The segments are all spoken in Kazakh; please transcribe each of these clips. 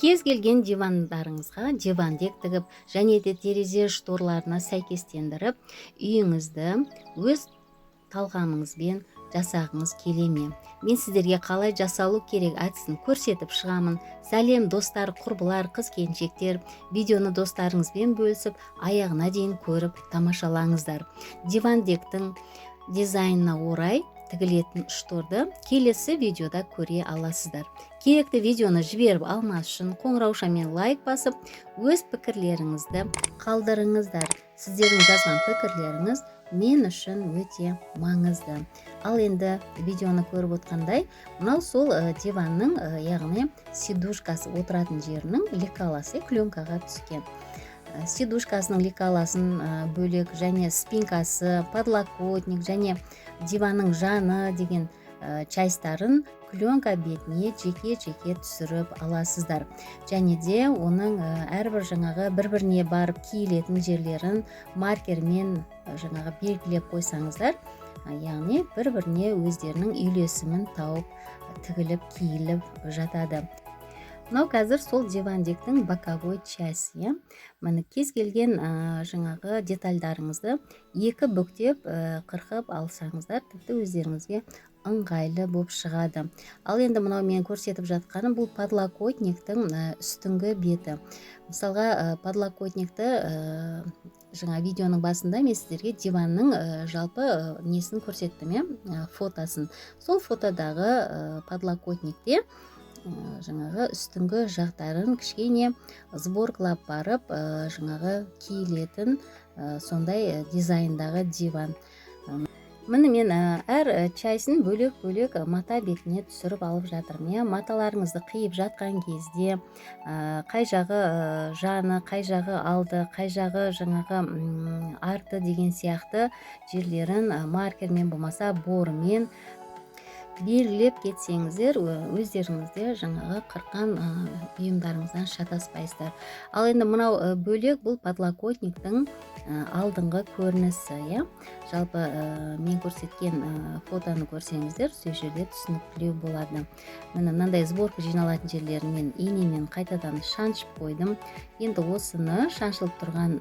Кез келген дивандарыңызға дивандек тігіп және де терезе шторларына сәйкестендіріп, үйіңізді өз талғамыңызбен жасағыңыз келе ме? Мен сіздерге қалай жасалу керек әдісін көрсетіп шығамын. Сәлем достар, құрбылар, қыз-келіншектер, видеоны достарыңызбен бөлісіп, аяғына дейін көріп тамашалаңыздар. Дивандектің дизайнына орай тігілетін шторды келесі видеода көре аласыздар. Керекті видеоны жіберіп алмас үшін қоңыраушамен лайк басып, өз пікірлеріңізді қалдырыңыздар. Сіздердің жазған пікірлеріңіз мен үшін өте маңызды. Ал енді видеоны көріп отқандай, мынау сол диванның, яғни сидушкасы отыратын жерінің лекаласы клеенкаға түскен. Сидушкасының лекаласын бөлек және спинкасы, подлокотник және диванның жаны деген частарын клеенка бетіне жеке-жеке түсіріп аласыздар. Және де оның әрбір жаңағы бір-біріне барып киілетін жерлерін маркермен жаңағы белгілеп қойсаңыздар, яғни бір-біріне өздерінің үйлесімін тауып тігіліп киіліп жатады. Мынау қазір сол дивандектің боковой часті. Міне кез келген жаңағы детальдарыңызды екі бүктеп қырқып алсаңыздар, тіпті өздеріңізге ыңғайлы болып шығады. Ал енді мынау мен көрсетіп жатқаным бұл подлокотниктің үстіңгі беті. Мысалға, подлокотникті жаңа видеоның басында мен сіздерге диванның жалпы несін көрсеттім, фотосын. Сол фотодағы подлокотникте жаңағы үстіңгі жақтарын кішкене сборкалап барып, жаңағы киілетін сондай дизайндағы диван. Міне мен әр частьін бөлек-бөлек мата бетіне түсіріп алып жатырмын. Маталарыңызды қиып жатқан кезде қай жағы жаны, қай жағы алды, қай жағы жаңағы арты деген сияқты жерлерін маркермен болмаса борымен белгілеп кетсеңіздер, өздеріңізде жаңағы қырқан бұйымдарыңыздан шатаспайсыздар. Ал енді мынау бөлек бұл подлокотниктің алдыңғы көрінісі. Жалпы мен көрсеткен фотоны көрсеңіздер, сол жерде түсініктілеу болады. Мынандай сборка жиналатын жерлерін мен инемен қайтадан шаншып қойдым. Енді осыны шаншылып тұрған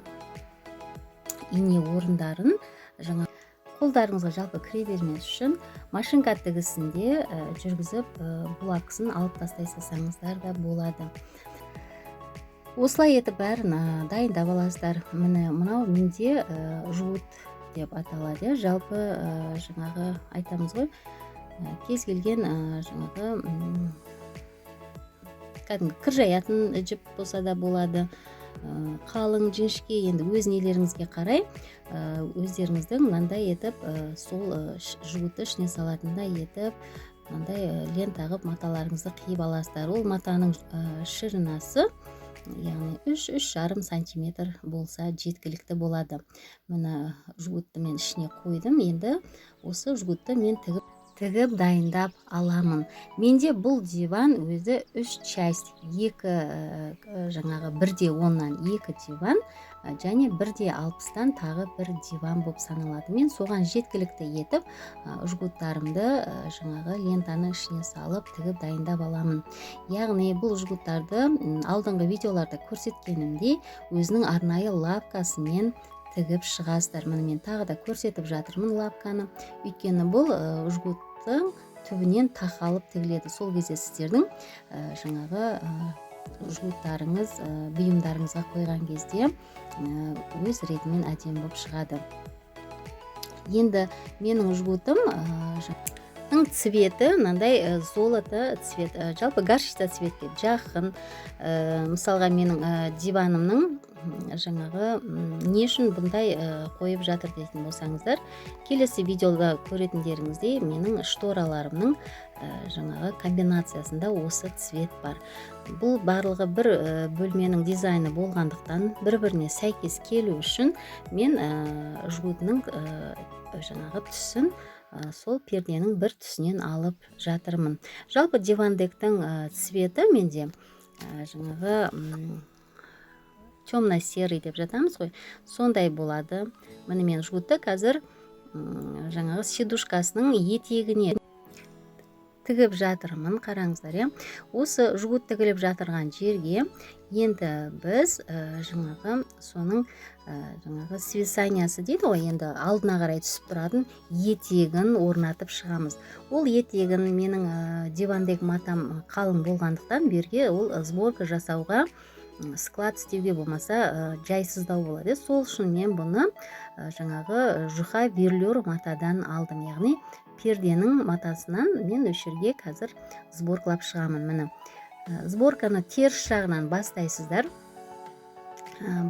ине орындарын жаңа қолдарыңызға жалпы кіре бермес үшін машинка тігісінде жүргізіп бұл акысын алып тастай салсаңыздар да болады. Осылай етіп бәрін дайындап аласыздар. Мынау менде жуыт деп аталады. Жалпы жаңағы айтамыз ғой, кез келген жаңағы кәдімгі кір жаятын жіп болса да болады. Қалың жіңішке, енді өз нелеріңізге қарай өздеріңіздің мынандай етіп сол жуытты ішіне салатындай етіп мынандай лент тағып маталарыңызды қиып аласыздар. Ол матаның ширинасы яғни 3-3,5 сантиметр болса жеткілікті болады. Міне жуытты мен ішіне қойдым. Енді осы жуытты мен тігіп дайындап аламын. Менде бұл диван өзі 3 часть, жаңағы 1/10-нан 2 диван және 1/60-тан тағы бір диван болып саналады. Мен соған жеткілікті етіп жгуттарымды жаңағы лентаны ішіне салып тігіп дайындап аламын. Яғни бұл жгуттарды алдыңғы видеоларда көрсеткенімдей өзінің арнайы лапкасымен тігіп шығасыздар. Мен тағы да көрсетіп жатырмын лапканы. Өйткені бұл жгуттың түбінен тақалып тігіледі. Сол кезде сіздердің жаңағы жгуттарыңыз бұйымдарыңызға қойған кезде өз ретімен әдемі болып шығады. Енді менің жгутым цветі мынандай золото цвет, жалпы горчица цветке жақын. Мысалға менің диванымның жаңағы не үшін бұндай қойып жатыр дейтін болсаңыздар, келесі видеода көретіндеріңізде менің штораларымның жаңағы комбинациясында осы цвет бар. Бұл барлығы бір бөлменің дизайны болғандықтан бір-біріне сәйкес келу үшін мен жгутының жаңағы түсін сол перденің бір түсінен алып жатырмын. Жалпы дивандектің цветі менде жаңағы темно-серый деп жатамыз ғой, сондай болады. Міне мен жгутты қазір жаңағы сидушкасының етегіне тігіп жатырмын. Қараңыздар, иә. Осы жгут тігіліп жатырған жерге енді біз жаңағы соның жаңағы свисаниясы дейді ғой, енді алдына қарай түсіп тұратын етегін орнатып шығамыз. Ол етегін менің дивандегі матам қалың болғандықтан берге ол сборка жасауға, склад істеуге болмаса жайсыздау болады. Сол үшін мен бұны жаңағы жұқа верлюр матадан алдым, яғни перденің матасынан мен осы жерге қазір сборкалап шығамын. Міне сборканы теріс жағынан бастайсыздар.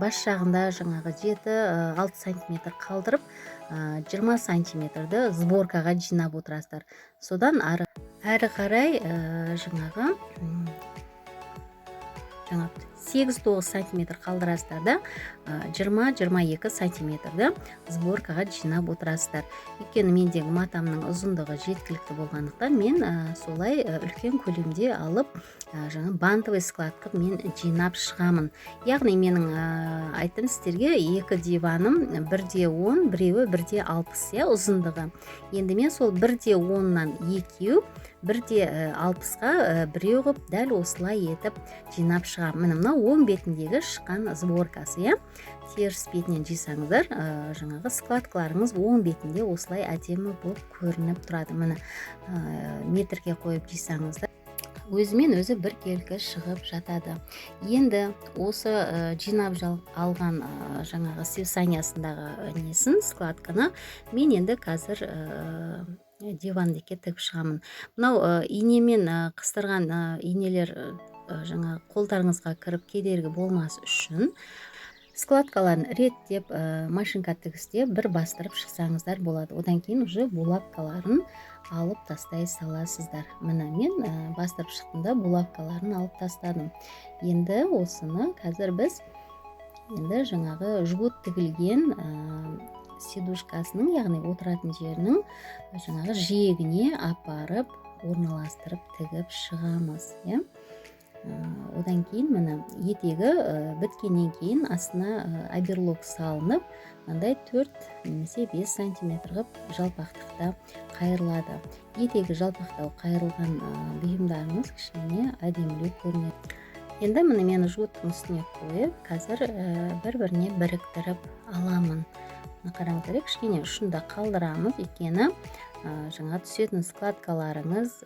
Бас жағында жаңағы 7-6 сантиметр қалдырып 20 сантиметрді сборкаға жинап отырасыздар. Содан әрі қарай жаңағы 8-9 сантиметр қалдырасыздар да 20-22 сантиметрді сборкаға жинап отырасыздар. Өйткені мендегі матамның ұзындығы жеткілікті болғандықтан мен солай үлкен көлемде алып жаңа бантовый складқа мен жинап шығамын. Яғни менің айттым сіздерге, екі диваным 1:10, біреуі 1:60 ұзындығы. Енді мен сол 1:10-нан екеу 1:60-ға біреу қып дәл осылай етіп жинап шығамын. Міне мынау оң бетіндегі шыққан сборкасы, теріс бетінен жисаңыздар, жаңағы складкаларыңыз оң бетінде осылай әдемі болып көрініп тұрады. Міне метрге қойып жисаңыздар, өзімен өзі біркелкі шығып жатады. Енді осы жинап алған жаңағы свисаниясындағы несін, складканы мен енді қазір дивандекке тігіп шығамын. Мынау инемен қыстырған инелер жаңа қолдарыңызға кіріп кедергі болмас үшін складкаларын реттеп машинка тігісте бір бастырып шықсаңыздар болады. Одан кейін уже булавкаларын алып тастай саласыздар. Міне мен бастырып шықтымда булавкаларын алып тастадым. Енді осыны қазір біз енді жаңағы жгут тігілген сидушкасының, яғни отыратын жерінің жаңағы жиегіне апарып орналастырып тігіп шығамыз. Одан кейін міне етегі біткеннен кейін астына оверлок салынып, мынандай 4 немесе 5 сантиметр қып жалпақтықта қайырылады. Етегі жалпақтау қайырылған бұйымдарыңыз кішкене әдемілеу көрінеді. Енді міне мен жгуттың үстіне қойып, қазір бір-біріне біріктіріп аламын. Қараңыздар, кішкене ұшында қалдырамыз, өйткені жаңа түсетін складкаларыңыз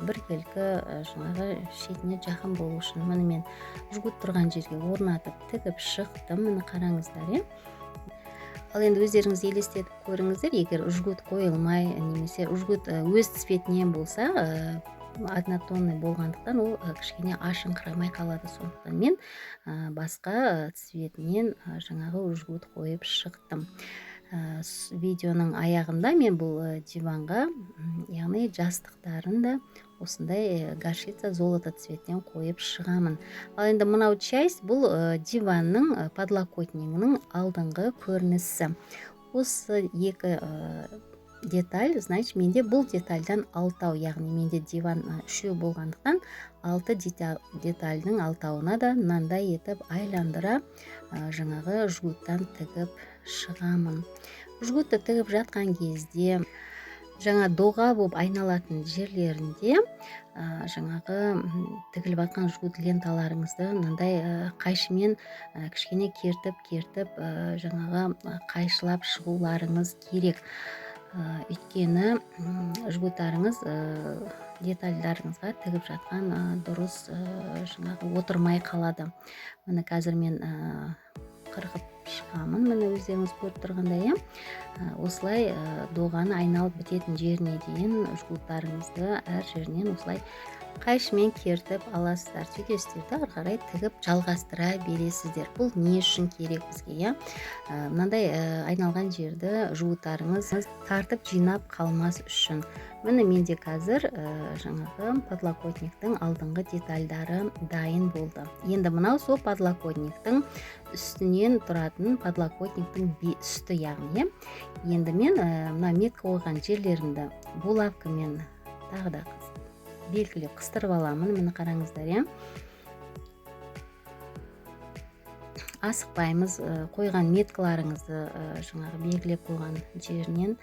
біркелкі жаңағы шетіне жақын болу үшін. Міне мен жгут тұрған жерге орнатып тігіп шықтым. Міне қараңыздар. Ал енді өздеріңіз елестетіп көріңіздер, егер жгут қойылмай немесе жгут өз цветінен болса, однотонный болғандықтан ол кішкене ашыңқырамай қалады. Сондықтан мен басқа цветінен жаңағы жгут қойып шықтым. Видеоның аяғында мен бұл диванға, яғни жастықтарын да осындай горчица золото цветінен қойып шығамын. Ал енді мынау часть бұл диванның подлокотнигінің алдыңғы көрінісі. Осы екі деталь, значит, менде бұл детальдан 6, яғни менде диван 3 болғандықтан 6 детальдің 6-ына да мынандай етіп айландыра жаңағы жгуттан тігіп шығамын. Жгутты тігіп жатқан кезде жаңа доға болып айналатын жерлерінде жаңағы тігіліп жатқан жгут ленталарыңызды мынандай қайшымен кішкене кертіп жаңағы қайшылап шығуларыңыз керек. Өйткені жгуттарыңыз детальдарыңызға тігіп жатқан дұрыс жаңағы отырмай қалады. Міне қазір мен қырқып шығамын. Міне өздеріңіз көріп тұрғандай, осылай доғаны айналып бітетін жеріне дейін жгуттарыңызды әр жерінен осылай қайшымен кертіп аласыздар. Сөйтесіздерді ары қарай тігіп жалғастыра бересіздер. Бұл не үшін керек бізге? Мынандай айналған жерді жгуттарыңыз тартып жинап қалмас үшін. Міне менде қазір жаңағы подлокотниктің алдыңғы детальдары дайын болды. Енді мынау сол подлокотниктің үстінен тұратын подлокотниктің үсті, яғни. Енді мен мына метка қойған жерлерімді булавкамен тағы да белгілеп қыстырып аламын. Мені қараңыздар. Асықпаймыз, қойған меткаларыңызды жаңағы белгілеп қойған жерінен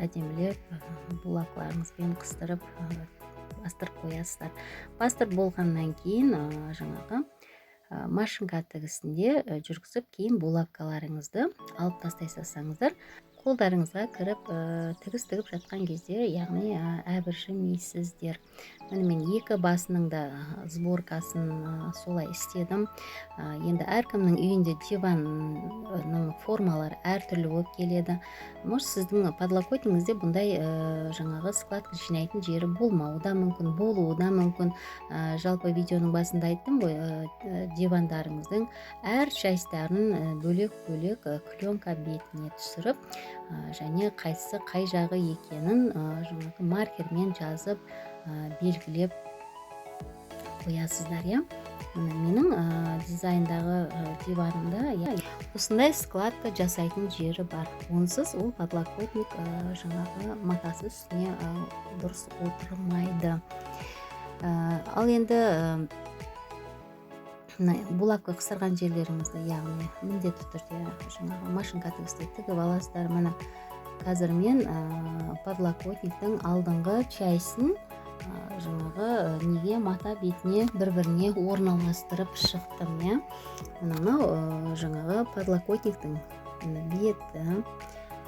әдемілеп булавкаларыңызбен қыстырып бастырып қоясыздар. Бастырып болғаннан кейін жаңағы машинка тігісінде жүргізіп, кейін булавкаларыңызды алып тастай салсаңыздар, қолдарыңызға кіріп тігіс тігіп жатқан кезде, яғни әбіржімейсіздер. Міне мен екі басының да сборкасын солай істедім. Енді әркімнің үйінде диванның формалары әртүрлі болып келеді. Может, сіздің подлокотнигіңізде бұндай жаңағы складка жинайтын жері болмауы да мүмкін, болуы да мүмкін. Жалпы видеоның басында айттым ғой, дивандарыңыздың әр частарын бөлек-бөлек пленка бетіне түсіріп, және қайсысы қай жағы екенін жаңағы маркермен жазып белгілеп қоясыздар. Менің дизайндағы диванымда осындай складка жасайтын жері бар. Онсыз ол подлокотник жаңағы матасы үстіне дұрыс отырмайды. Ал енді булавка қыстырған жерлеріңізді, яғни міндетті түрде жаңағы машинка тігісте тігіп аласыздар. Міне қазір мен подлокотниктің алдыңғы частьін жаңағы неге мата бетіне бір-біріне орналастырып шықтым. Мынау жаңағы подлокотниктің беті,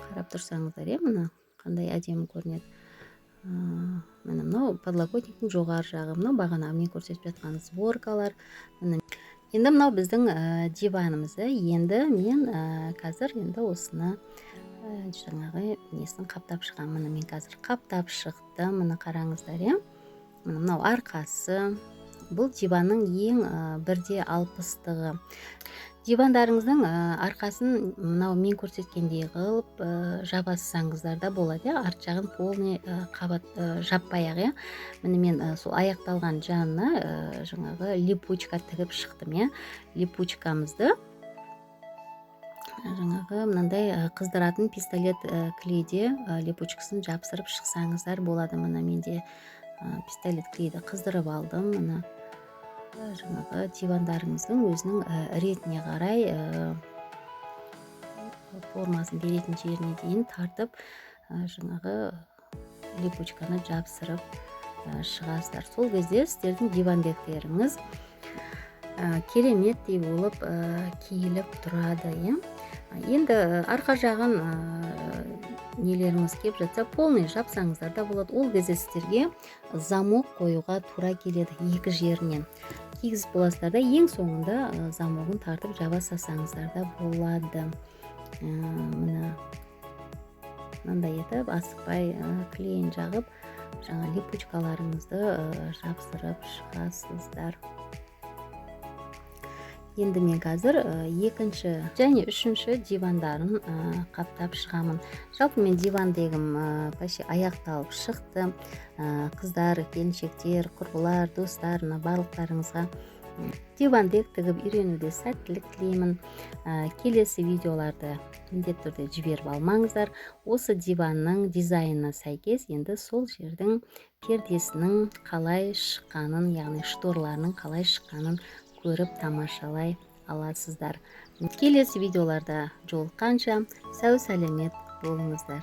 қарап тұрсаңыздар, мына қандай әдемі көрінеді. Міне мынау подлокотниктің жоғары жағы, мынау бағана мен көрсетіп жатқан сборкалар. Енді мынау біздің диванымызды енді мен қазір осыны жаңағы несін қаптап шығам. Міне мен қазір қаптап шықтым. Міне қараңыздар. Мынау арқасы. Бұл диванның ең 1/60-ығы. Дивандарыңыздың арқасын мынау мен көрсеткендей қылып жабасаңыздар да болады. Арт жағын полный қабат жаппай-ақ. Міне мен сол аяқталған жанына жаңағы липучка тігіп шықтым. Липучкамызды жаңағы мынандай қыздыратын пистолет клейде липучкасын жапсырып шықсаңыздар болады. Міне менде пистолет клейді қыздырып алдым. Міне жаңағы дивандарыңыздың өзінің ретіне қарай формасын беретін жеріне дейін тартып жаңағы липучканы жапсырып шығасыздар. Сол кезде сіздердің дивандектеріңіз кереметтей болып киіліп тұрады. Енді арқа жағын нелеріңіз кеп жатса, полный жапсаңыздар да болады. Ол кезде сіздерге замок қоюға тура келеді екі жерінен. Кигізіп боласыздар да, ең соңында замогын тартып жаба салсаңыздар да болады. Міне мынандай етіп асықпай клейін жағып, жаңа липучкаларыңызды жапсырып шығасыздар. Енді мен қазір екінші және үшінші дивандарын қаптап шығамын. Жалпы мен дивандегім почти аяқталып шықты. Қыздар, келіншектер, құрбылар, достар, барлықтарыңызға дивандек тігіп үйренуде сәттілік тілеймін. Келесі видеоларды міндетті түрде жіберіп алмаңыздар. Осы диванның дизайнына сәйкес енді сол жердің пердесінің қалай шыққанын, яғни шторларының қалай шыққанын көріп тамашалай аласыздар. Келесі видеоларда жолыққанша сау сәлемет болыңыздар.